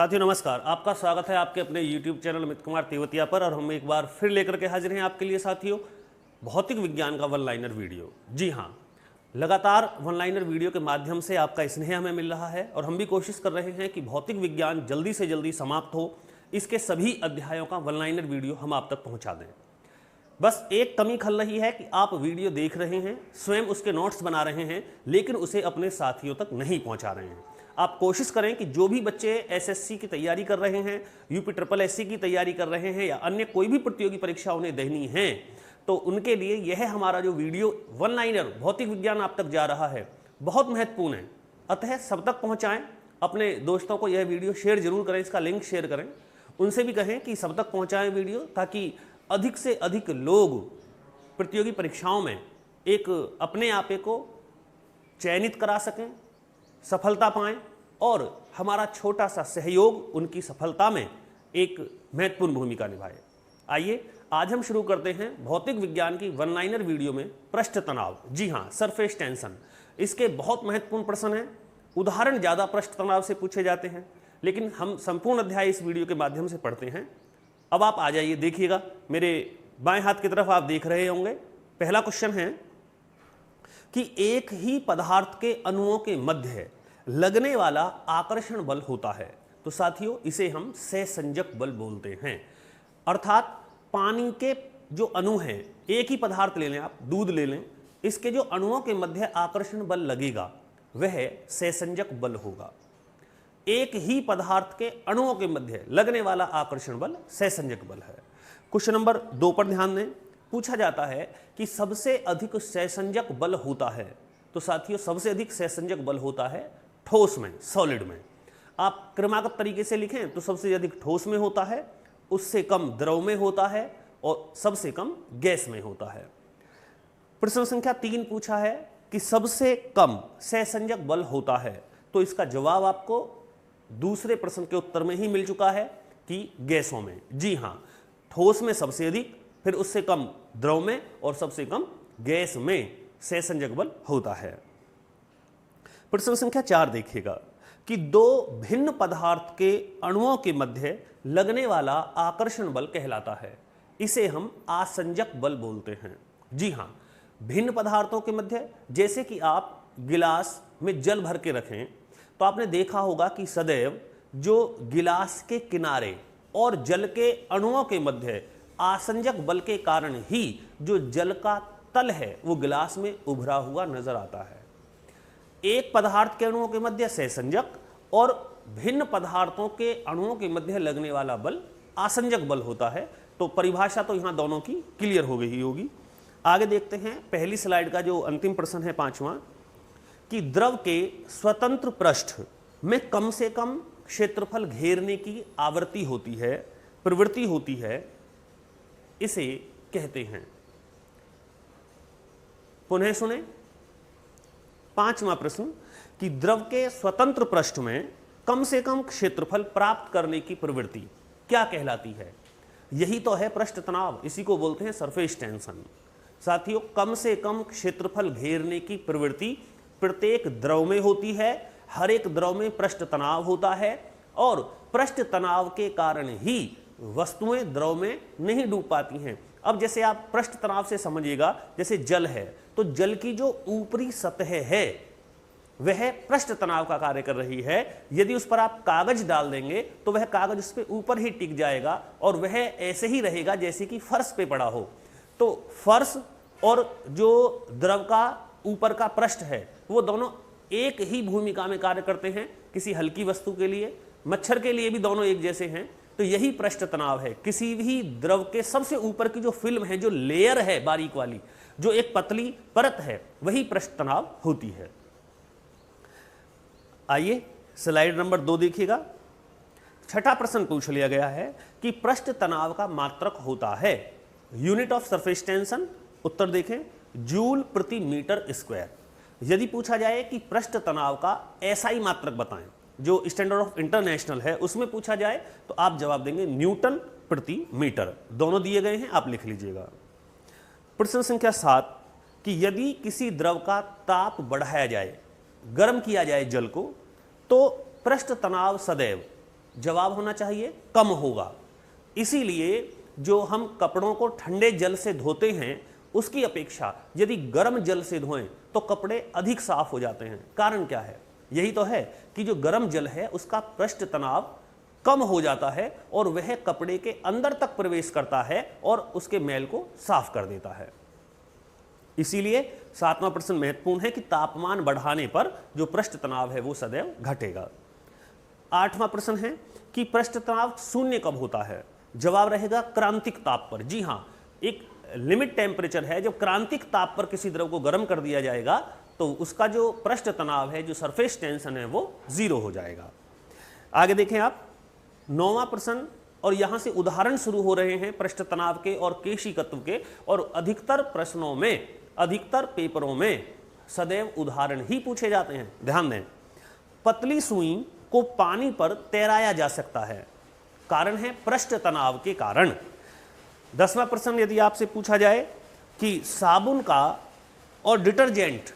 साथियों नमस्कार, आपका स्वागत है आपके अपने YouTube चैनल अमित कुमार तेवतिया पर। और हम एक बार फिर लेकर के हाजिर हैं आपके लिए साथियों भौतिक विज्ञान का वन लाइनर वीडियो। जी हाँ, लगातार वन लाइनर वीडियो के माध्यम से आपका स्नेह हमें मिल रहा है और हम भी कोशिश कर रहे हैं कि भौतिक विज्ञान जल्दी से जल्दी समाप्त हो, इसके सभी अध्यायों का वन लाइनर वीडियो हम आप तक पहुँचा दें। बस एक कमी खल रही है कि आप वीडियो देख रहे हैं, स्वयं उसके नोट्स बना रहे हैं, लेकिन उसे अपने साथियों तक नहीं पहुंचा रहे हैं। आप कोशिश करें कि जो भी बच्चे एसएससी की तैयारी कर रहे हैं, यूपी ट्रिपल एससी की तैयारी कर रहे हैं या अन्य कोई भी प्रतियोगी परीक्षा उन्हें देनी है, तो उनके लिए यह हमारा जो वीडियो वन लाइनर भौतिक विज्ञान आप तक जा रहा है बहुत महत्वपूर्ण है। अतः सब तक पहुँचाएँ, अपने दोस्तों को यह वीडियो शेयर जरूर करें, इसका लिंक शेयर करें, उनसे भी कहें कि सब तक पहुँचाएँ वीडियो, ताकि अधिक से अधिक लोग प्रतियोगी परीक्षाओं में एक अपने आपे को चयनित करा सकें, सफलता पाएं और हमारा छोटा सा सहयोग उनकी सफलता में एक महत्वपूर्ण भूमिका निभाए। आइए आज हम शुरू करते हैं भौतिक विज्ञान की वन लाइनर वीडियो में पृष्ठ तनाव। जी हाँ, सरफेस टेंशन। इसके बहुत महत्वपूर्ण प्रश्न हैं, उदाहरण ज़्यादा पृष्ठ तनाव से पूछे जाते हैं, लेकिन हम संपूर्ण अध्याय इस वीडियो के माध्यम से पढ़ते हैं। अब आप आ जाइए, देखिएगा मेरे बाएं हाथ की तरफ आप देख रहे होंगे। पहला क्वेश्चन है कि एक ही पदार्थ के अणुओं के मध्य लगने वाला आकर्षण बल होता है। तो साथियों इसे हम सहसंजक बल बोलते हैं। अर्थात पानी के जो अणु हैं, एक ही पदार्थ ले लें, आप दूध ले लें, इसके जो अणुओं के मध्य आकर्षण बल लगेगा वह सहसंजक बल होगा। एक ही पदार्थ के अणुओं के मध्य लगने वाला आकर्षण बल सहसंजक बल है। क्वेश्चन नंबर 2 पर ध्यान दें। पूछा जाता है कि सबसे अधिक सहसंजक बल होता है। तो साथियों सबसे अधिक सहसंजक बल होता है ठोस में, सॉलिड में। आप क्रमागत तरीके से लिखें तो सबसे अधिक ठोस में होता है, उससे कम द्रव में होता है और सबसे कम गैस में होता है। प्रश्न संख्या 3 पूछा है कि सबसे कम सहसंजक बल होता है। तो इसका जवाब आपको दूसरे प्रश्न के उत्तर में ही मिल चुका है कि गैसों में। जी हां, ठोस में सबसे अधिक, फिर उससे कम द्रव में और सबसे कम गैस में सहसंजक बल होता है। प्रश्न संख्या 4 देखिएगा कि दो भिन्न पदार्थ के अणुओं के मध्य लगने वाला आकर्षण बल कहलाता है। इसे हम आसंजक बल बोलते हैं। जी हां, भिन्न पदार्थों के मध्य, जैसे कि आप गिलास में जल भर के रखें तो आपने देखा होगा कि सदैव जो गिलास के किनारे और जल के अणुओं के मध्य आसंजक बल के कारण ही जो जल का तल है वो गिलास में उभरा हुआ नजर आता है। एक पदार्थ के अणुओं के मध्य सहसंजक और भिन्न पदार्थों के अणुओं के मध्य लगने वाला बल आसंजक बल होता है। तो परिभाषा तो यहां दोनों की क्लियर हो गई होगी। आगे देखते हैं पहली स्लाइड का जो अंतिम प्रश्न है 5वां, कि द्रव के स्वतंत्र पृष्ठ में कम से कम क्षेत्रफल घेरने की आवृत्ति होती है, प्रवृत्ति होती है, इसे कहते हैं। पुनः सुने 5वां प्रश्न, कि द्रव के स्वतंत्र पृष्ठ में कम से कम क्षेत्रफल प्राप्त करने की प्रवृत्ति क्या कहलाती है? यही तो है पृष्ठ तनाव, इसी को बोलते हैं सरफेस टेंशन। साथियों कम से कम क्षेत्रफल घेरने की प्रवृत्ति प्रत्येक द्रव में होती है। हर एक द्रव में पृष्ठ तनाव होता है और पृष्ठ तनाव के कारण ही वस्तुएं द्रव में नहीं डूब पाती हैं। अब जैसे आप पृष्ठ तनाव से समझिएगा, जैसे जल है तो जल की जो ऊपरी सतह है वह पृष्ठ तनाव का कार्य कर रही है। यदि उस पर आप कागज डाल देंगे तो वह कागज उस पर ऊपर ही टिक जाएगा और वह ऐसे ही रहेगा जैसे कि फर्श पे पड़ा हो। तो फर्श और जो द्रव का ऊपर का पृष्ठ है वो दोनों एक ही भूमिका में कार्य करते हैं। किसी हल्की वस्तु के लिए, मच्छर के लिए भी दोनों एक जैसे हैं। तो यही पृष्ठ तनाव है। किसी भी द्रव के सबसे ऊपर की जो फिल्म है, जो लेयर है बारीक वाली, जो एक पतली परत है, वही पृष्ठ तनाव होती है। आइए स्लाइड नंबर 2 देखिएगा। छठा प्रश्न पूछ लिया गया है कि पृष्ठ तनाव का मात्रक होता है। यूनिट ऑफ सरफेस टेंशन, उत्तर देखें, जूल प्रति मीटर स्क्वायर। यदि पूछा जाए कि पृष्ठ तनाव का एसआई मात्रक बताएं, जो स्टैंडर्ड ऑफ इंटरनेशनल है उसमें पूछा जाए, तो आप जवाब देंगे न्यूटन प्रति मीटर। दोनों दिए गए हैं, आप लिख लीजिएगा। प्रश्न संख्या 7, कि यदि किसी द्रव का ताप बढ़ाया जाए, गर्म किया जाए जल को, तो पृष्ठ तनाव सदैव जवाब होना चाहिए कम होगा। इसीलिए जो हम कपड़ों को ठंडे जल से धोते हैं उसकी अपेक्षा यदि गर्म जल से धोएं तो कपड़े अधिक साफ हो जाते हैं। कारण क्या है? यही तो है कि जो गर्म जल है उसका पृष्ठ तनाव कम हो जाता है और वह कपड़े के अंदर तक प्रवेश करता है और उसके मैल को साफ कर देता है। इसीलिए 7वां प्रश्न महत्वपूर्ण है कि तापमान बढ़ाने पर जो पृष्ठ तनाव है वो सदैव घटेगा। 8वां प्रश्न है कि पृष्ठ तनाव शून्य कब होता है? जवाब रहेगा क्रांतिक ताप पर। जी हां, एक लिमिट टेम्परेचर है, जब क्रांतिक ताप पर किसी द्रव को गर्म कर दिया जाएगा तो उसका जो पृष्ठ तनाव है, जो सरफेस टेंशन है, वो 0 हो जाएगा। आगे देखें आप 9वां प्रश्न, और यहां से उदाहरण शुरू हो रहे हैं पृष्ठ तनाव के और केशिकत्व के, और अधिकतर प्रश्नों में, अधिकतर पेपरों में सदैव उदाहरण ही पूछे जाते हैं। ध्यान दें, पतली सुई को पानी पर तैराया जा सकता है, कारण है पृष्ठ तनाव के कारण। 10वां प्रश्न यदि आपसे पूछा जाए कि साबुन का और डिटर्जेंट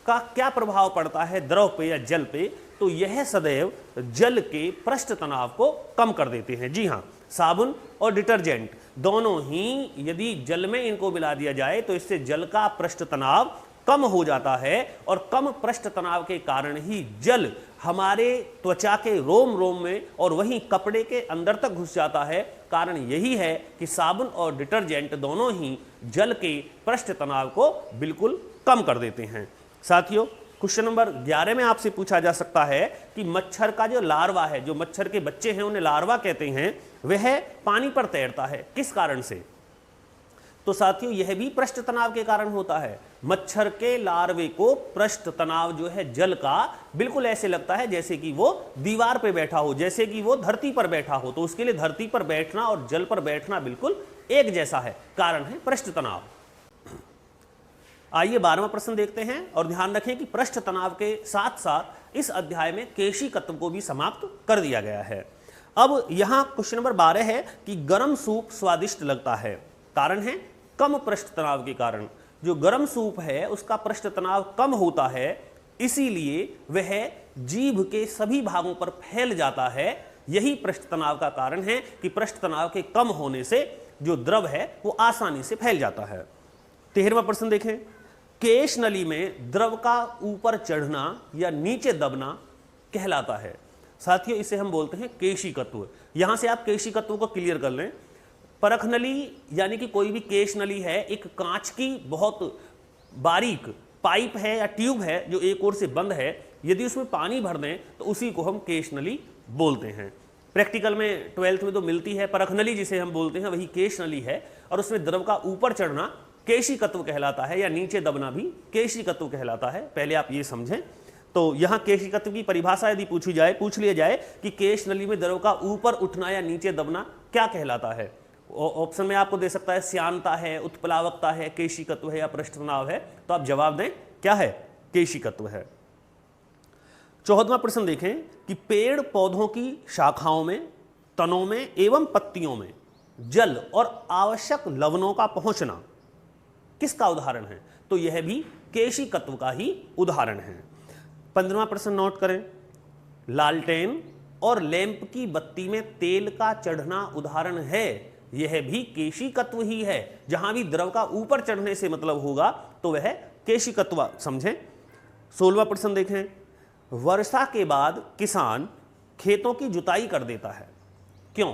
का क्या प्रभाव पड़ता है द्रव पे या जल पे, तो यह सदैव जल के पृष्ठ तनाव को कम कर देते हैं। जी हां, साबुन और डिटर्जेंट दोनों ही यदि जल में इनको मिला दिया जाए तो इससे जल का पृष्ठ तनाव कम हो जाता है, और कम पृष्ठ तनाव के कारण ही जल हमारे त्वचा के रोम रोम में और वहीं कपड़े के अंदर तक घुस जाता है। कारण यही है कि साबुन और डिटर्जेंट दोनों ही जल के पृष्ठ तनाव को बिल्कुल कम कर देते हैं। साथियों, क्वेश्चन नंबर 11 में आपसे पूछा जा सकता है कि मच्छर का जो लार्वा है, जो मच्छर के बच्चे हैं उन्हें लार्वा कहते हैं, वह पानी पर तैरता है, किस कारण से? तो साथियों, यह भी पृष्ठ तनाव के कारण होता है। मच्छर के लार्वे को पृष्ठ तनाव जो है जल का, बिल्कुल ऐसे लगता है जैसे कि वो दीवार पे बैठा हो, जैसे कि वो धरती पर बैठा हो। तो उसके लिए धरती पर बैठना और जल पर बैठना बिल्कुल एक जैसा है, कारण है पृष्ठ तनाव। आइए 12वां प्रश्न देखते हैं, और ध्यान रखें कि पृष्ठ तनाव के साथ साथ इस अध्याय में केशिकत्व को भी समाप्त कर दिया गया है। अब यहां क्वेश्चन नंबर 12 है कि गर्म सूप स्वादिष्ट लगता है, कारण है कम पृष्ठ तनाव के कारण। जो गर्म सूप है उसका पृष्ठ तनाव कम होता है, इसीलिए वह जीभ के सभी भागों पर फैल जाता है। यही पृष्ठ तनाव का कारण है कि पृष्ठ तनाव के कम होने से जो द्रव है वो आसानी से फैल जाता है। 13वां प्रश्न देखें, केश नली में द्रव का ऊपर चढ़ना या नीचे दबना कहलाता है। साथियों, इसे हम बोलते हैं केशिकत्व। यहां से आप केशिकत्व को क्लियर कर लें। परख नली यानी कि कोई भी केश नली है, एक कांच की बहुत बारीक पाइप है या ट्यूब है जो एक ओर से बंद है। यदि उसमें पानी भर दें तो उसी को हम केश नली बोलते हैं। प्रैक्टिकल में 12th में तो मिलती है परख नली, जिसे हम बोलते हैं, वही केश नली है, और उसमें द्रव का ऊपर चढ़ना केशिकत्व कहलाता है, या नीचे दबना भी केशिकत्व कहलाता है। पहले आप ये समझें। तो यहां केशिकत्व की परिभाषा यदि पूछ लिया जाए कि केश नली में द्रव का ऊपर उठना या नीचे दबना क्या कहलाता है, ऑप्शन में आपको दे सकता है श्यानता है, उत्प्लावकता है, केशिकत्व है या पृष्ठ तनाव है। तो आप जवाब दें, क्या है? केशिकत्व है। 14वां प्रश्न देखें कि पेड़ पौधों की शाखाओं में, तनों में एवं पत्तियों में जल और आवश्यक लवणों का पहुंचना किसका उदाहरण है? तो यह भी केशिकत्व का ही उदाहरण है। 15वां प्रश्न नोट करें, लालटेन और लैंप की बत्ती में तेल का चढ़ना उदाहरण है। यह भी केशिकत्व ही है। जहां भी द्रव का ऊपर चढ़ने से मतलब होगा तो वह केशिकत्व समझें। 16वां प्रश्न देखें, वर्षा के बाद किसान खेतों की जुताई कर देता है, क्यों?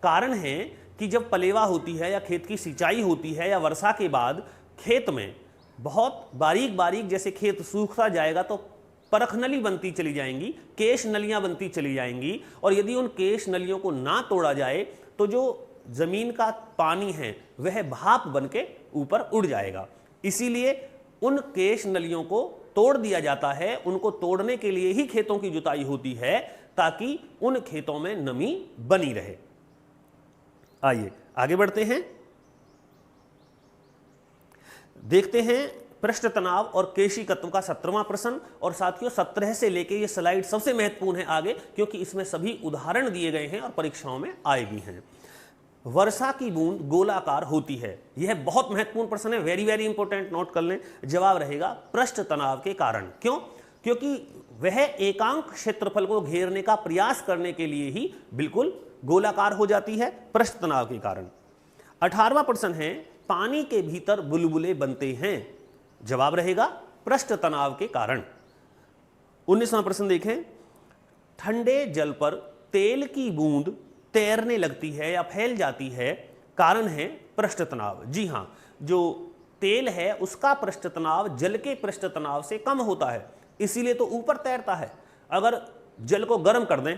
कारण है कि जब पलेवा होती है या खेत की सिंचाई होती है या वर्षा के बाद खेत में बहुत बारीक बारीक, जैसे खेत सूखता जाएगा तो परख नली बनती चली जाएंगी, केश नलियां बनती चली जाएंगी, और यदि उन केश नलियों को ना तोड़ा जाए तो जो जमीन का पानी है वह भाप बनके ऊपर उड़ जाएगा। इसीलिए उन केश नलियों को तोड़ दिया जाता है। उनको तोड़ने के लिए ही खेतों की जुताई होती है, ताकि उन खेतों में नमी बनी रहे। आइए आगे बढ़ते हैं, देखते हैं पृष्ठ तनाव और केशिकत्व का 17वां प्रश्न। और साथियों, 17 से लेके ये स्लाइड सबसे महत्वपूर्ण है आगे, क्योंकि इसमें सभी उदाहरण दिए गए हैं और परीक्षाओं में आए भी हैं। वर्षा की बूंद गोलाकार होती है, यह बहुत महत्वपूर्ण प्रश्न है, वेरी वेरी इंपॉर्टेंट, नोट कर लें। जवाब रहेगा पृष्ठ तनाव के कारण। क्यों? क्योंकि वह एकांक क्षेत्रफल को घेरने का प्रयास करने के लिए ही बिल्कुल गोलाकार हो जाती है पृष्ठ तनाव के कारण। 18वां प्रश्न है, पानी के भीतर बुलबुले बनते हैं। जवाब रहेगा पृष्ठ तनाव के कारण। 19वां प्रश्न देखें, ठंडे जल पर तेल की बूंद तैरने लगती है या फैल जाती है, कारण है पृष्ठ तनाव। जी हां, जो तेल है उसका पृष्ठ तनाव जल के पृष्ठ तनाव से कम होता है, इसीलिए तो ऊपर तैरता है। अगर जल को गर्म कर दें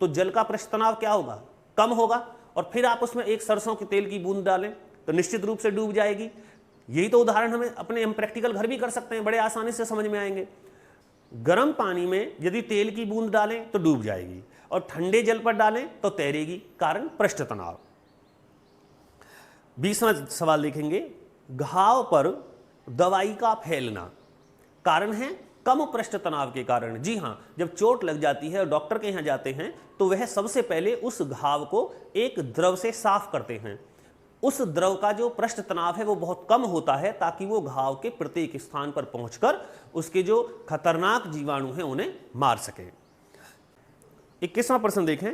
तो जल का पृष्ठ तनाव क्या होगा? कम होगा। और फिर आप उसमें एक सरसों के तेल की बूंद डालें तो निश्चित रूप से डूब जाएगी। यही तो उदाहरण हम प्रैक्टिकल घर भी कर सकते हैं, बड़े आसानी से समझ में आएंगे। गर्म पानी में यदि तेल की बूंद डालें तो डूब जाएगी और ठंडे जल पर डालें तो तैरेगी, कारण पृष्ठ तनाव। 20वां सवाल देखेंगे, घाव पर दवाई का फैलना, कारण है कम पृष्ठ तनाव के कारण। जी हां, जब चोट लग जाती है और डॉक्टर के यहां जाते हैं तो वह सबसे पहले उस घाव को एक द्रव से साफ करते हैं। उस द्रव का जो पृष्ठ तनाव है वो बहुत कम होता है, ताकि वो घाव के प्रत्येक स्थान पर पहुंचकर उसके जो खतरनाक जीवाणु हैं उन्हें मार सके। 21वां प्रश्न देखें,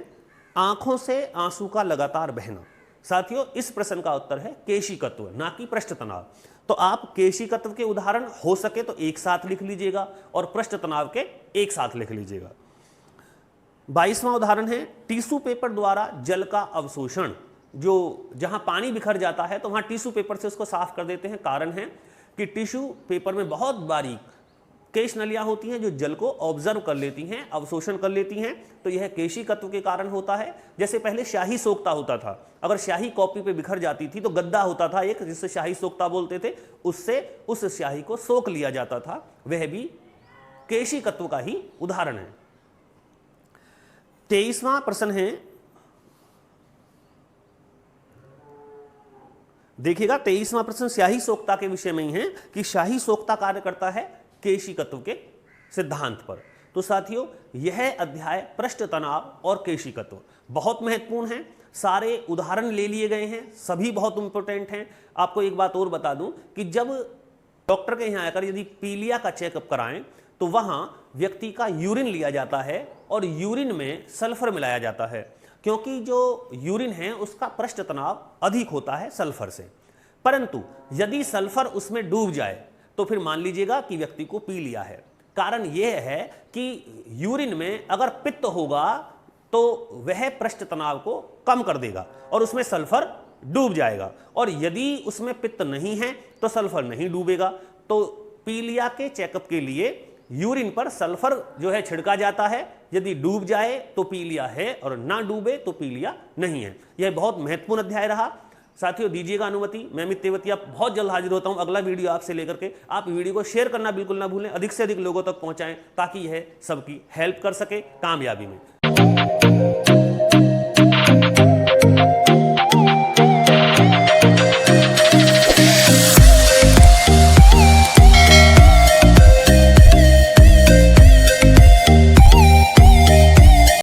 आंखों से आंसू का लगातार बहना। साथियों, इस प्रश्न का उत्तर है केशिकत्व, ना कि पृष्ठ तनाव। तो आप केशिकत्व के उदाहरण हो सके तो एक साथ लिख लीजिएगा और पृष्ठ तनाव के एक साथ लिख लीजिएगा। 22वां उदाहरण है, टिश्यू पेपर द्वारा जल का अवशोषण। जो जहां पानी बिखर जाता है तो वहां टिश्यू पेपर से उसको साफ कर देते हैं, कारण है कि टिश्यू पेपर में बहुत बारीक केश नलियां होती हैं जो जल को ऑब्जर्व कर लेती हैं, अवशोषण कर लेती हैं। तो यह केशिकत्व के कारण होता है। जैसे पहले स्याही सोखता होता था, अगर स्याही कॉपी पे बिखर जाती थी तो गद्दा होता था एक, जिससे स्याही सोखता बोलते थे, उससे उस स्याही को सोख लिया जाता था। वह भी केशिकत्व का ही उदाहरण है। 23वां प्रश्न है, देखिएगा 23वां प्रश्न स्याही सोखता के विषय में ही है कि स्याही सोखता कार्य करता है केशिकत्व के सिद्धांत पर। तो साथियों, यह अध्याय पृष्ठ तनाव और केशिकत्व बहुत महत्वपूर्ण है। सारे उदाहरण ले लिए गए हैं, सभी बहुत इंपॉर्टेंट हैं। आपको एक बात और बता दूं कि जब डॉक्टर के यहाँ आकर यदि पीलिया का चेकअप कराएं तो वहां व्यक्ति का यूरिन लिया जाता है और यूरिन में सल्फर मिलाया जाता है, क्योंकि जो यूरिन है उसका पृष्ठ तनाव अधिक होता है सल्फर से। परंतु यदि सल्फर उसमें डूब जाए तो फिर मान लीजिएगा कि व्यक्ति को पी लिया है। कारण यह है कि यूरिन में अगर पित्त होगा तो वह पृष्ठ तनाव को कम कर देगा और उसमें सल्फर डूब जाएगा, और यदि उसमें पित्त नहीं है तो सल्फर नहीं डूबेगा। तो पीलिया के चेकअप के लिए यूरिन पर सल्फर जो है छिड़का जाता है। यदि डूब जाए तो पीलिया है और ना डूबे तो पीलिया नहीं है। यह बहुत महत्वपूर्ण अध्याय रहा। साथियों, दीजिएगा अनुमति, मैं अमित तेवतिया बहुत जल्द हाजिर होता हूं अगला वीडियो आपसे लेकर के। आप वीडियो को शेयर करना बिल्कुल ना भूलें, अधिक से अधिक लोगों तक पहुंचाएं ताकि यह सबकी हेल्प कर सके कामयाबी में।